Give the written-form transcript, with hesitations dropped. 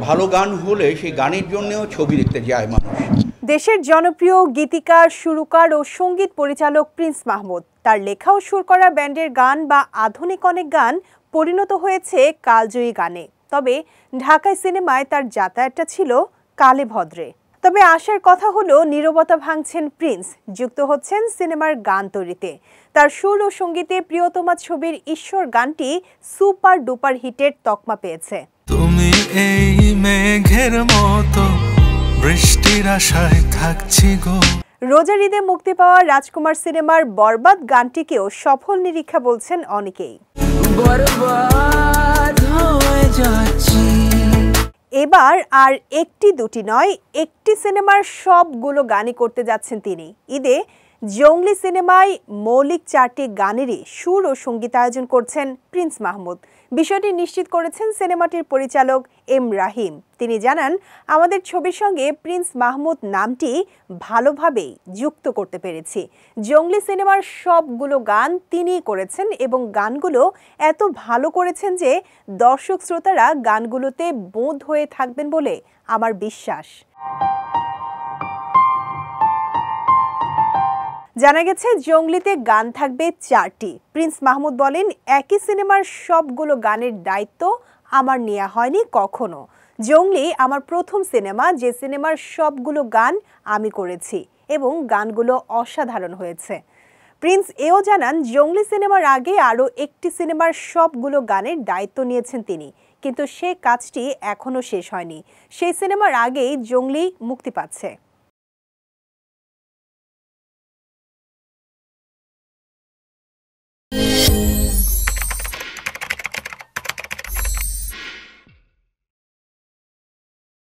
ভালো গান হলে সেই গানের জন্যও ছবি দেখতে যায় মানুষ। দেশের জনপ্রিয় গীতিকার, সুরকার ও সঙ্গীত পরিচালক প্রিন্স মাহমুদ তার লেখা ও সুর করা ব্যান্ডের গান বা আধুনিক অনেক গান পরিণত হয়েছে কালজয়ী গানে। তবে ঢাকায় সিনেমায় তার যাতায়াতটা ছিল কালে ভদ্রে। তবে আশার কথা হলো নীরবতা ভাঙছেন প্রিন্স, যুক্ত হচ্ছেন সিনেমার গান তৈরিতে। তার সুর ও সঙ্গীতে প্রিয়তমা ছবির ঈশ্বর গানটি সুপার ডুপার হিটের তকমা পেয়েছে। তুমি এই মেঘের মতো বৃষ্টির আশায় থাকছি গো। রোজার ঈদে মুক্তি পাওয়া রাজকুমার সিনেমার বরবাদ গানটিকেও সফল নিরীক্ষা বলছেন অনেকেই। এবার আর একটি দুটি নয়, একটি সিনেমার সবগুলো গানই করতে যাচ্ছেন তিনি। ঈদে জঙ্গলি সিনেমায় মৌলিক 4টি গানেরই সুর ও সঙ্গীতায়োজন করছেন প্রিন্স মাহমুদ। বিষয়টি নিশ্চিত করেছেন সিনেমাটির পরিচালক এম রাহিম। তিনি জানান, আমাদের ছবির সঙ্গে প্রিন্স মাহমুদ নামটি ভালোভাবেই যুক্ত করতে পেরেছি। জঙ্গলি সিনেমার সবগুলো গান তিনিই করেছেন এবং গানগুলো এত ভালো করেছেন যে দর্শক শ্রোতারা গানগুলোতে বোধ হয়ে থাকবেন বলে আমার বিশ্বাস। জানা গেছে, জঙ্গলিতে গান থাকবে 4টি। প্রিন্স মাহমুদ বলেন, একই সিনেমার সবগুলো গানের দায়িত্ব আমার নেওয়া হয়নি কখনো। জঙ্গলি আমার প্রথম সিনেমা, যে সিনেমার সবগুলো গান আমি করেছি এবং গানগুলো অসাধারণ হয়েছে। প্রিন্স এও জানান, জঙ্গলি সিনেমার আগে আরও একটি সিনেমার সবগুলো গানের দায়িত্ব নিয়েছেন তিনি, কিন্তু সে কাজটি এখনও শেষ হয়নি। সেই সিনেমার আগেই জঙ্গলি মুক্তি পাচ্ছে।